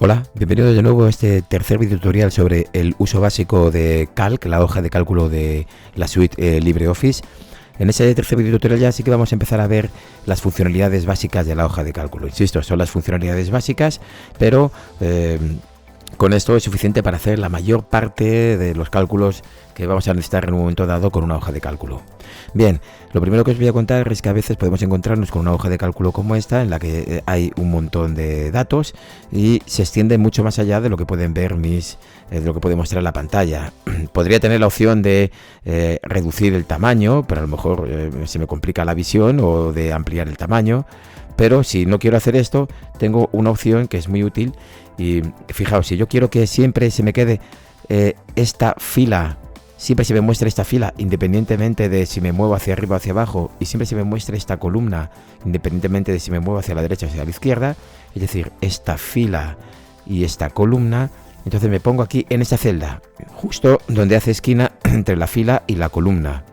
Hola, bienvenido de nuevo a este tercer video tutorial sobre el uso básico de Calc, la hoja de cálculo de la suite LibreOffice. En este tercer video tutorial ya sí que vamos a empezar a ver las funcionalidades básicas de la hoja de cálculo. Insisto, son las funcionalidades básicas, pero con esto es suficiente para hacer la mayor parte de los cálculos que vamos a necesitar en un momento dado con una hoja de cálculo. Bien, lo primero que os voy a contar es que a veces podemos encontrarnos con una hoja de cálculo como esta, en la que hay un montón de datos y se extiende mucho más allá de lo que pueden ver de lo que puede mostrar la pantalla. Podría tener la opción de reducir el tamaño, pero a lo mejor se me complica la visión, o de ampliar el tamaño. Pero si no quiero hacer esto, tengo una opción que es muy útil. Y fijaos, si yo quiero que siempre se me quede esta fila, siempre se me muestre esta fila, independientemente de si me muevo hacia arriba o hacia abajo, y siempre se me muestre esta columna, independientemente de si me muevo hacia la derecha o hacia la izquierda, es decir, esta fila y esta columna, entonces me pongo aquí en esta celda, justo donde hace esquina entre la fila y la columna.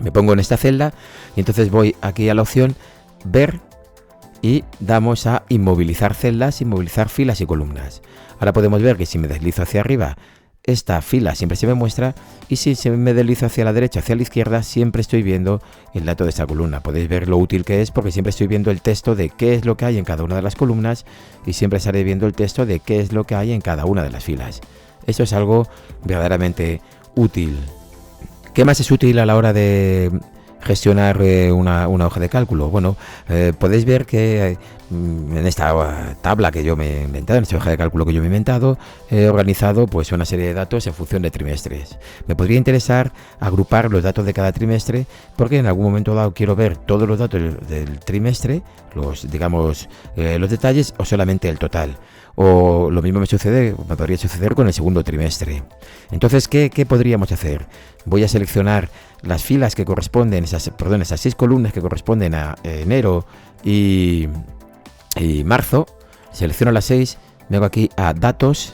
Me pongo en esta celda y entonces voy aquí a la opción Ver y damos a inmovilizar celdas, inmovilizar filas y columnas. Ahora podemos ver que si me deslizo hacia arriba, esta fila siempre se me muestra, y si me deslizo hacia la derecha, hacia la izquierda, siempre estoy viendo el dato de esta columna. Podéis ver lo útil que es, porque siempre estoy viendo el texto de qué es lo que hay en cada una de las columnas, y siempre estaré viendo el texto de qué es lo que hay en cada una de las filas. Esto es algo verdaderamente útil. ¿Qué más es útil a la hora de gestionar una hoja de cálculo? Bueno, podéis ver que en esta tabla que yo me he inventado, en esta hoja de cálculo que yo me he inventado, he organizado pues una serie de datos en función de trimestres. Me podría interesar agrupar los datos de cada trimestre, porque en algún momento dado quiero ver todos los datos del trimestre, los detalles, o solamente el total. O lo mismo me podría suceder con el segundo trimestre. Entonces, ¿qué podríamos hacer? Voy a seleccionar las filas que corresponden, esas 6 columnas que corresponden a enero y marzo. Selecciono las 6, me hago aquí a datos,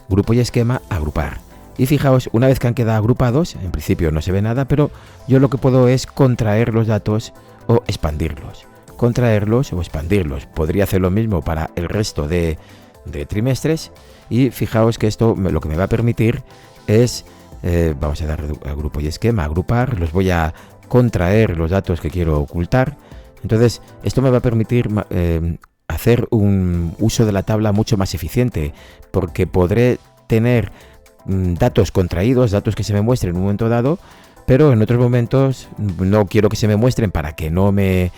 grupo y esquema, agrupar. Y fijaos, una vez que han quedado agrupados, en principio no se ve nada, pero yo lo que puedo es contraer los datos o expandirlos. Contraerlos o expandirlos. Podría hacer lo mismo para el resto de trimestres, y fijaos que esto lo que me va a permitir es, vamos a dar a grupo y esquema, agrupar, los voy a contraer los datos que quiero ocultar. Entonces esto me va a permitir hacer un uso de la tabla mucho más eficiente, porque podré tener datos contraídos, datos que se me muestren en un momento dado, pero en otros momentos no quiero que se me muestren para que no me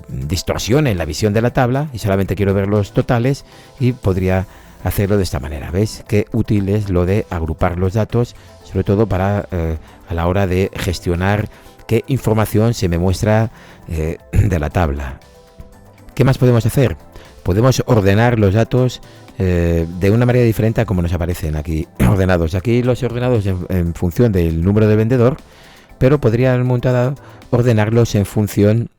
distorsione la visión de la tabla, y solamente quiero ver los totales, y podría hacerlo de esta manera. ¿Veis qué útil es lo de agrupar los datos, sobre todo para a la hora de gestionar qué información se me muestra de la tabla? ¿Qué más podemos hacer? Podemos ordenar los datos de una manera diferente a como nos aparecen aquí ordenados. Aquí los he ordenado en función del número de vendedor, pero podría en un momento dado ordenarlos en función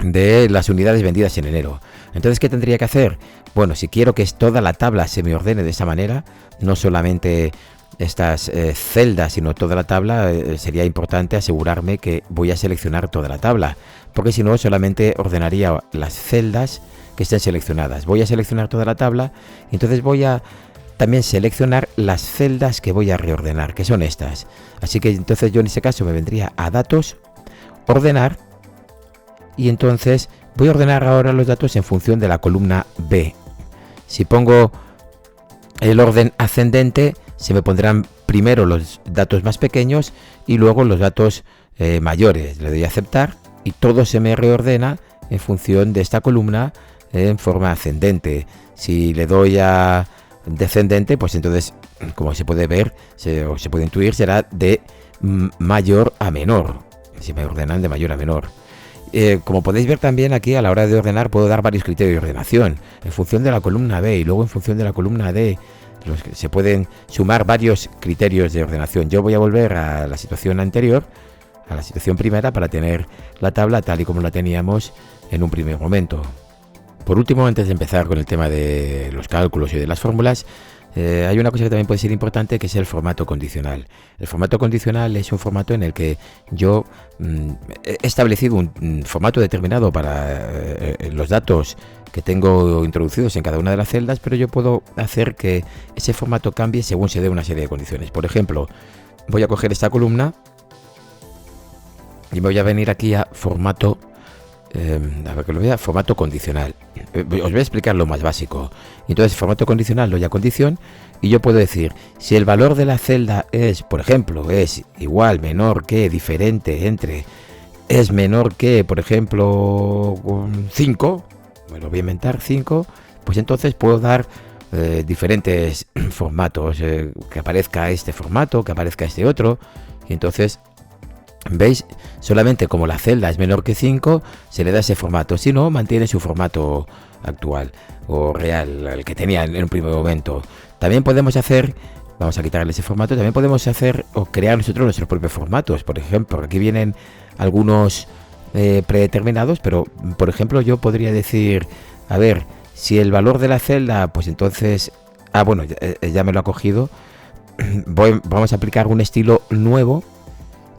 de las unidades vendidas en enero. Entonces, ¿qué tendría que hacer? Bueno, si quiero que toda la tabla se me ordene de esa manera, no solamente estas celdas, sino toda la tabla, sería importante asegurarme que voy a seleccionar toda la tabla, porque si no, solamente ordenaría las celdas que estén seleccionadas. Voy a seleccionar toda la tabla, y entonces voy a también seleccionar las celdas que voy a reordenar, que son estas. Así que entonces yo en este caso me vendría a datos, ordenar, y entonces voy a ordenar ahora los datos en función de la columna B. Si pongo el orden ascendente, se me pondrán primero los datos más pequeños y luego los datos mayores. Le doy a aceptar y todo se me reordena en función de esta columna en forma ascendente. Si le doy a descendente, pues entonces, como se puede ver o se puede intuir, será de mayor a menor. Si me ordenan de mayor a menor. Como podéis ver también aquí, a la hora de ordenar, puedo dar varios criterios de ordenación en función de la columna B y luego en función de la columna D. Se pueden sumar varios criterios de ordenación. Yo voy a volver a la situación anterior, a la situación primera, para tener la tabla tal y como la teníamos en un primer momento. Por último, antes de empezar con el tema de los cálculos y de las fórmulas, hay una cosa que también puede ser importante, que es el formato condicional. El formato condicional es un formato en el que yo he establecido un formato determinado para los datos que tengo introducidos en cada una de las celdas, pero yo puedo hacer que ese formato cambie según se dé una serie de condiciones. Por ejemplo, voy a coger esta columna y voy a venir aquí a formato, a ver que lo vea, formato condicional. Os voy a explicar lo más básico. Entonces, formato condicional lo doy a condición y yo puedo decir, si el valor de la celda es, por ejemplo, es igual, menor que, diferente entre, es menor que, por ejemplo, 5, me lo voy a inventar, 5, pues entonces puedo dar diferentes formatos, que aparezca este formato, que aparezca este otro, y entonces, ¿veis? Solamente como la celda es menor que 5, se le da ese formato, si no, mantiene su formato actual o real, el que tenía en un primer momento. También podemos hacer, vamos a quitarle ese formato, también podemos hacer o crear nosotros nuestros propios formatos. Por ejemplo, aquí vienen algunos predeterminados, pero por ejemplo yo podría decir, a ver, si el valor de la celda, pues entonces, bueno, ya me lo ha cogido, vamos a aplicar un estilo nuevo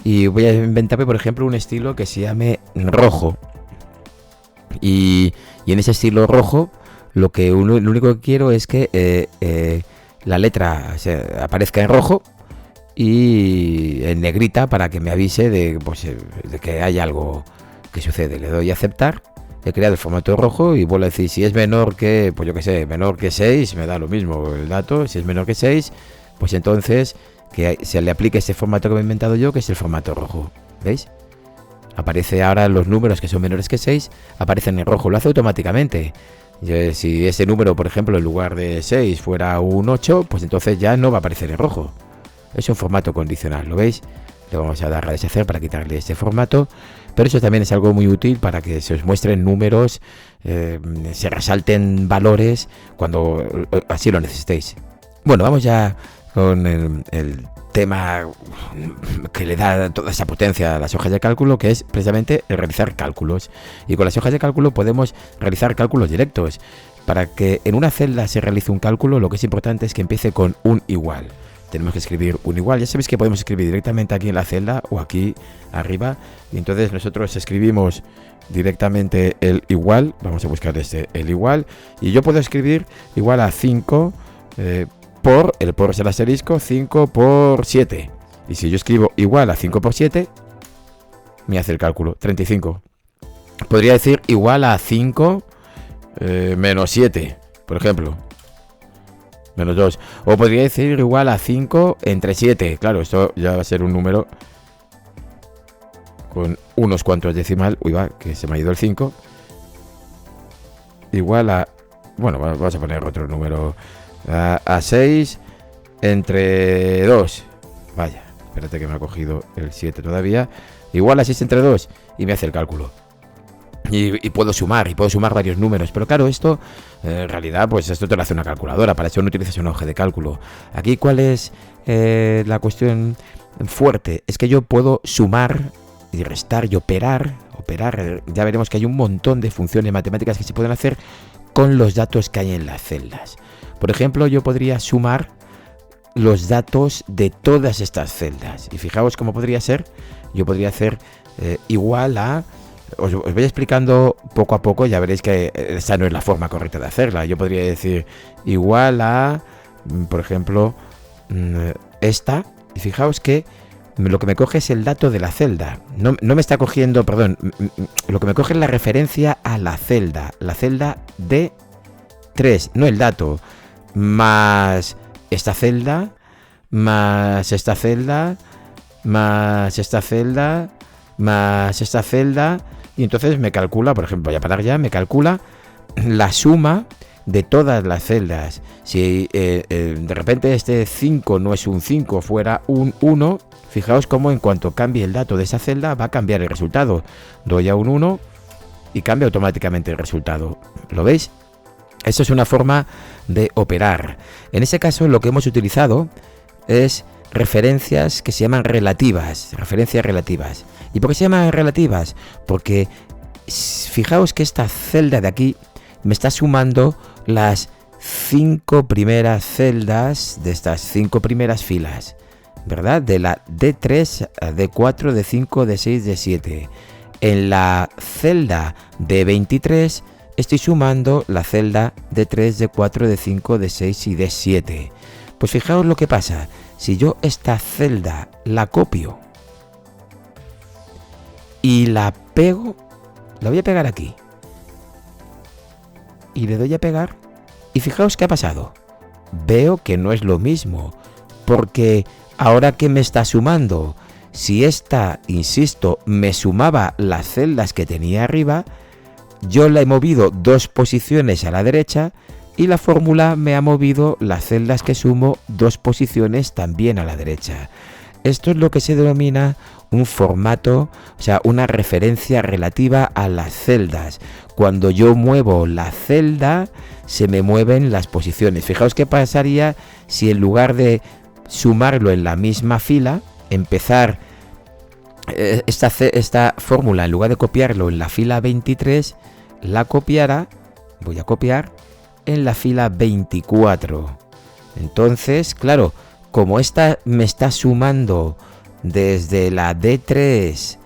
y voy a inventarme, por ejemplo, un estilo que se llame rojo, y en ese estilo rojo lo único que quiero es que la letra aparezca en rojo y en negrita para que me avise de que hay algo que sucede. Le doy a aceptar, he creado el formato rojo y vuelvo a decir, si es menor que, pues yo que sé, menor que 6, me da lo mismo el dato. Si es menor que 6, pues entonces que se le aplique este formato que me he inventado yo, que es el formato rojo. ¿Veis? Aparece ahora los números que son menores que 6, aparecen en rojo, lo hace automáticamente. Si ese número, por ejemplo, en lugar de 6 fuera un 8, pues entonces ya no va a aparecer en rojo. Es un formato condicional, ¿lo veis? Le vamos a dar a deshacer para quitarle este formato, pero eso también es algo muy útil para que se os muestren números, se resalten valores cuando así lo necesitéis. Bueno, vamos ya con el tema que le da toda esa potencia a las hojas de cálculo, que es precisamente el realizar cálculos. Y con las hojas de cálculo podemos realizar cálculos directos. Para que en una celda se realice un cálculo, lo que es importante es que empiece con un igual. Tenemos que escribir un igual. Ya sabéis que podemos escribir directamente aquí en la celda o aquí arriba, y entonces nosotros escribimos directamente el igual. Vamos a buscar el igual, y yo puedo escribir igual a 5 el por es el asterisco, 5 por 7. Y si yo escribo igual a 5 por 7, me hace el cálculo, 35. Podría decir igual a 5 menos 7, por ejemplo, menos 2. O podría decir igual a 5 entre 7. Claro, esto ya va a ser un número con unos cuantos decimal. Uy, va, que se me ha ido el 5. Igual a... Bueno, vamos a poner otro número. A 6 entre 2. Vaya, espérate que me ha cogido el 7 todavía. Igual a 6 entre 2. Y me hace el cálculo. Y puedo sumar varios números. Pero claro, esto en realidad, pues esto te lo hace una calculadora. Para eso no utilizas una hoja de cálculo. Aquí, ¿cuál es la cuestión fuerte? Es que yo puedo sumar y restar y operar. Ya veremos que hay un montón de funciones matemáticas que se pueden hacer con los datos que hay en las celdas. Por ejemplo, yo podría sumar los datos de todas estas celdas. Y fijaos cómo podría ser. Yo podría hacer igual a... Os voy explicando poco a poco, ya veréis que esa no es la forma correcta de hacerla. Yo podría decir igual a, por ejemplo, esta. Y fijaos que lo que me coge es el dato de la celda. No me está cogiendo, perdón, lo que me coge es la referencia a la celda D3, no el dato. Más esta celda, más esta celda, más esta celda, más esta celda, y entonces me calcula, por ejemplo, voy a parar ya, me calcula la suma de todas las celdas. Si de repente este 5 no es un 5, fuera un 1, fijaos cómo en cuanto cambie el dato de esa celda va a cambiar el resultado. Doy a un 1 y cambia automáticamente el resultado. ¿Lo veis? Eso es una forma de operar. En ese caso lo que hemos utilizado es referencias que se llaman relativas, referencias relativas. ¿Y por qué se llaman relativas? Porque fijaos que esta celda de aquí me está sumando las 5 primeras celdas de estas 5 primeras filas, ¿verdad? De la D3, D4, D5, D6, D7. En la celda D23 estoy sumando la celda D3, D4, D5, D6 y D7. Pues fijaos lo que pasa. Si yo esta celda la copio y la pego, la voy a pegar aquí. Y le doy a pegar. Y fijaos qué ha pasado. Veo que no es lo mismo. Porque ahora que me está sumando, si esta, insisto, me sumaba las celdas que tenía arriba, yo la he movido 2 posiciones a la derecha y la fórmula me ha movido las celdas que sumo 2 posiciones también a la derecha. Esto es lo que se denomina un formato, o sea, una referencia relativa a las celdas. Cuando yo muevo la celda, se me mueven las posiciones. Fijaos qué pasaría si en lugar de sumarlo en la misma fila, empezar esta fórmula, en lugar de copiarlo en la fila 23, la copiara, voy a copiar, en la fila 24. Entonces, claro, como esta me está sumando desde la D3,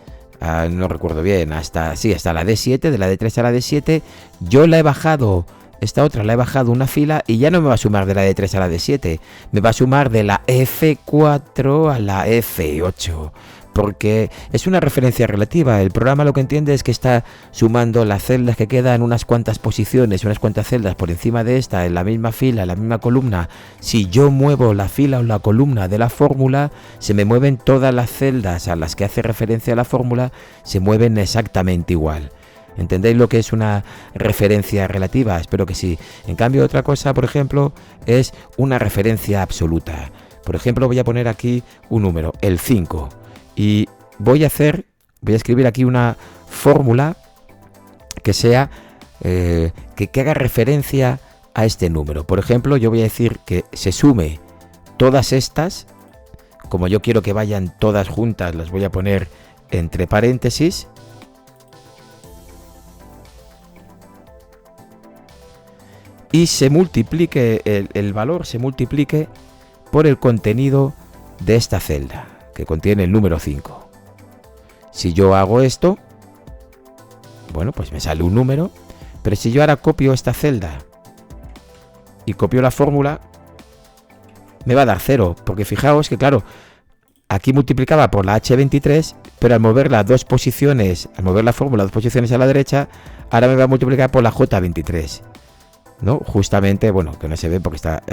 no recuerdo bien, hasta la D7, de la D3 a la D7, yo la he bajado, esta otra la he bajado una fila y ya no me va a sumar de la D3 a la D7, me va a sumar de la F4 a la F8. Porque es una referencia relativa. El programa lo que entiende es que está sumando las celdas que quedan unas cuantas posiciones, unas cuantas celdas por encima de esta, en la misma fila, en la misma columna. Si yo muevo la fila o la columna de la fórmula, se me mueven todas las celdas a las que hace referencia la fórmula, se mueven exactamente igual. ¿Entendéis lo que es una referencia relativa? Espero que sí. En cambio, otra cosa, por ejemplo, es una referencia absoluta. Por ejemplo, voy a poner aquí un número, el 5. Y voy a escribir aquí una fórmula que sea, que haga referencia a este número. Por ejemplo, yo voy a decir que se sume todas estas, como yo quiero que vayan todas juntas, las voy a poner entre paréntesis. Y se multiplique, el valor se multiplique por el contenido de esta celda, que contiene el número 5. Si yo hago esto, bueno, pues me sale un número, pero si yo ahora copio esta celda y copio la fórmula, me va a dar 0, porque fijaos que claro, aquí multiplicaba por la H23, pero al mover las 2 posiciones, al mover la fórmula 2 posiciones a la derecha, ahora me va a multiplicar por la J23. ¿No? Justamente, bueno, que no se ve porque está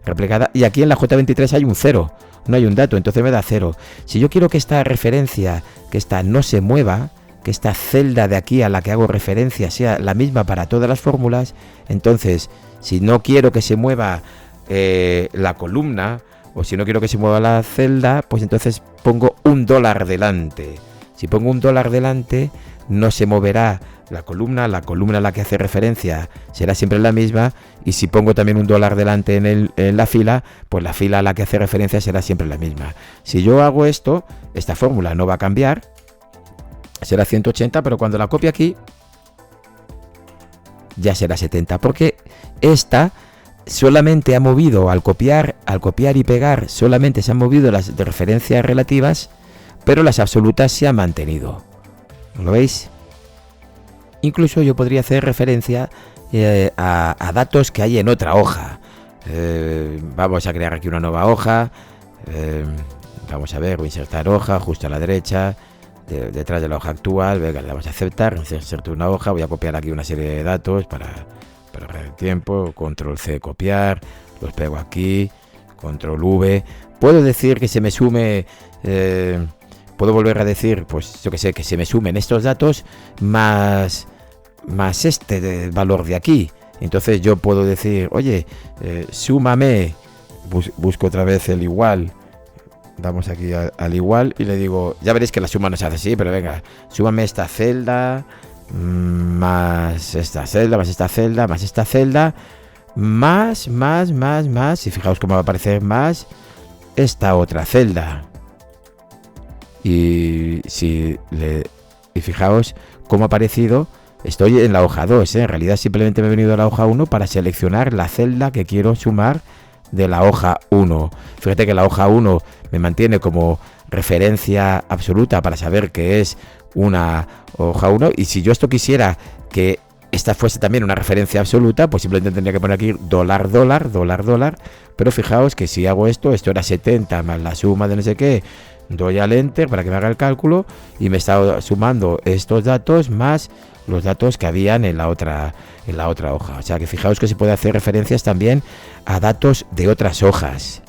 replicada. Y aquí en la J23 hay un 0, no hay un dato, entonces me da 0. Si yo quiero que esta referencia, que esta no se mueva, que esta celda de aquí a la que hago referencia sea la misma para todas las fórmulas, entonces, si no quiero que se mueva la columna, o si no quiero que se mueva la celda, pues entonces pongo $1 delante. Si pongo $1 delante, no se moverá la columna a la que hace referencia será siempre la misma, y si pongo también $1 delante en la fila, pues la fila a la que hace referencia será siempre la misma. Si yo hago esto, esta fórmula no va a cambiar, será 180, pero cuando la copie aquí, ya será 70, porque esta solamente ha movido, al copiar y pegar, solamente se han movido las de referencias relativas, pero las absolutas se han mantenido. ¿Lo veis? Incluso yo podría hacer referencia a datos que hay en otra hoja. Vamos a crear aquí una nueva hoja. Vamos a ver, voy a insertar hoja justo a la derecha, detrás de la hoja actual. Venga, le vamos a aceptar, inserto una hoja. Voy a copiar aquí una serie de datos para perder tiempo. Control C, copiar. Los pego aquí. Control V. Puedo decir que se me sume... puedo volver a decir, pues yo que sé, que se me sumen estos datos más este valor de aquí. Entonces yo puedo decir, oye, súmame, busco otra vez el igual, damos aquí al igual y le digo, ya veréis que la suma no se hace así, pero venga, súmame esta celda, más esta celda, más esta celda, más esta celda, más, y fijaos cómo va a aparecer más esta otra celda. Y fijaos cómo ha aparecido estoy en la hoja 2, en realidad simplemente me he venido a la hoja 1 para seleccionar la celda que quiero sumar de la hoja 1. Fíjate que la hoja 1 me mantiene como referencia absoluta para saber que es una hoja 1, y si yo esto quisiera que esta fuese también una referencia absoluta, pues simplemente tendría que poner aquí $, $, pero fijaos que si hago esto era 70 más la suma de no sé qué, doy al enter para que me haga el cálculo y me está sumando estos datos más los datos que habían en la otra hoja. O sea que fijaos que se puede hacer referencias también a datos de otras hojas.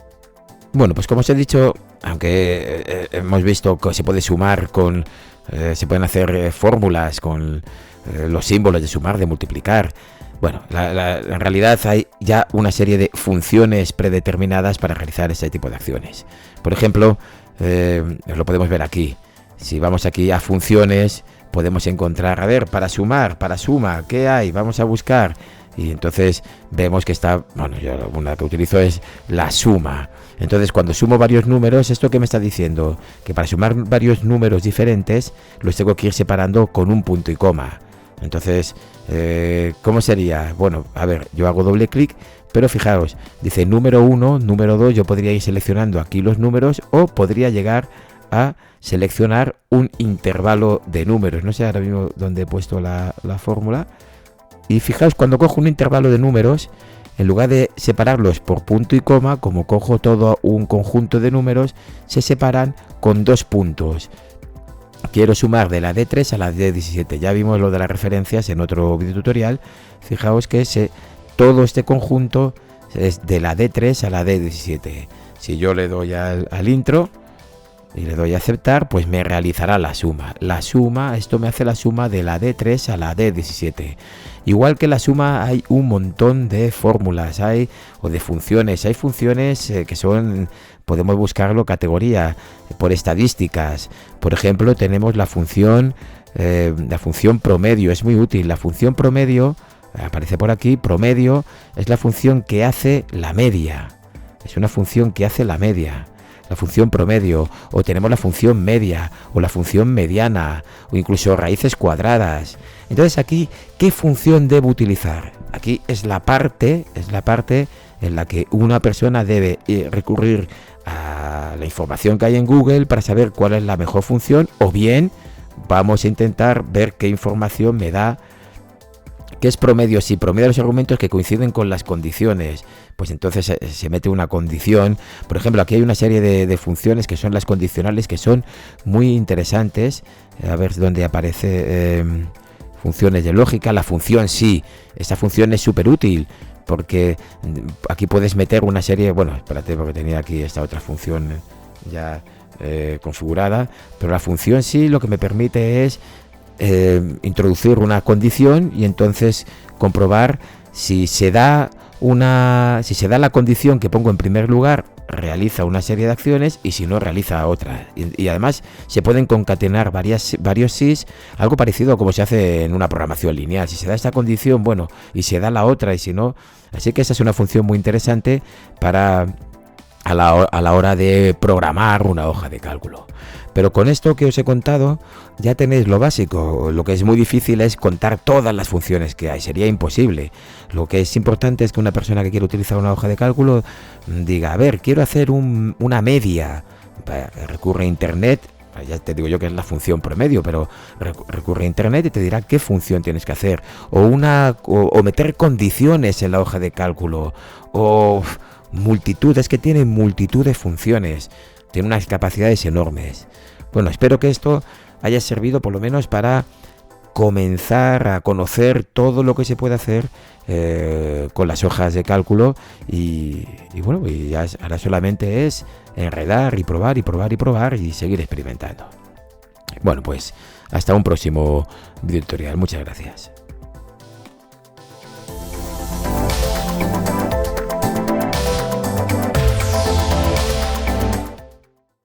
Bueno, pues como os he dicho, aunque hemos visto que se puede sumar con, se pueden hacer fórmulas con los símbolos de sumar, de multiplicar. Bueno, en realidad hay ya una serie de funciones predeterminadas para realizar este tipo de acciones. Por ejemplo, lo podemos ver aquí. Si vamos aquí a funciones, podemos encontrar, a ver, para sumar, para suma, ¿qué hay? Vamos a buscar. Y entonces vemos que está, bueno, yo una que utilizo es la suma. Entonces cuando sumo varios números, ¿esto qué me está diciendo? Que para sumar varios números diferentes, los tengo que ir separando con un punto y coma. Entonces, ¿cómo sería? Bueno, a ver, yo hago doble clic, pero fijaos, dice número 1, número 2, yo podría ir seleccionando aquí los números o podría llegar a seleccionar un intervalo de números. No sé ahora mismo dónde he puesto la fórmula. Y fijaos, cuando cojo un intervalo de números, en lugar de separarlos por punto y coma, como cojo todo un conjunto de números, se separan con 2 puntos. Quiero sumar de la D3 a la D17. Ya vimos lo de las referencias en otro video tutorial. Fijaos que todo este conjunto es de la D3 a la D17. Si yo le doy al intro y le doy a aceptar, pues me realizará la suma. La suma, esto me hace la suma de la D3 a la D17. Igual que la suma hay un montón de fórmulas, o de funciones. Hay funciones que son, podemos buscarlo categoría, por estadísticas. Por ejemplo, tenemos la función promedio, es muy útil. La función promedio, aparece por aquí, promedio, es la función que hace la media. Es una función que hace la media. La función promedio, o tenemos la función media, o la función mediana, o incluso raíces cuadradas. Entonces aquí, ¿qué función debo utilizar? Aquí es la parte en la que una persona debe recurrir a la información que hay en Google para saber cuál es la mejor función, o bien vamos a intentar ver qué información me da. ¿Qué es promedio? Si promedio los argumentos que coinciden con las condiciones, pues entonces se mete una condición. Por ejemplo, aquí hay una serie de funciones que son las condicionales, que son muy interesantes. A ver dónde aparece funciones de lógica. La función sí, esta función es súper útil, porque aquí puedes meter una serie, bueno, espérate porque tenía aquí esta otra función ya configurada, pero la función sí lo que me permite es introducir una condición y entonces comprobar si se da la condición que pongo en primer lugar, realiza una serie de acciones, y si no, realiza otra. Y además se pueden concatenar varios sys, algo parecido a como se hace en una programación lineal. Si se da esta condición, bueno, y se da la otra, y si no. Así que esa es una función muy interesante para a la hora de programar una hoja de cálculo. Pero con esto que os he contado ya tenéis lo básico. Lo que es muy difícil es contar todas las funciones que hay, sería imposible. Lo que es importante es que una persona que quiere utilizar una hoja de cálculo diga, a ver, quiero hacer una media. Recurre a internet, ya te digo yo que es la función promedio, pero recurre a internet y te dirá qué función tienes que hacer. O meter condiciones en la hoja de cálculo, o multitud, es que tiene multitud de funciones, tiene unas capacidades enormes. Bueno, espero que esto haya servido por lo menos para comenzar a conocer todo lo que se puede hacer con las hojas de cálculo, y bueno, y ya ahora solamente es enredar y probar y probar y probar y seguir experimentando. Bueno, pues hasta un próximo video tutorial. Muchas gracias.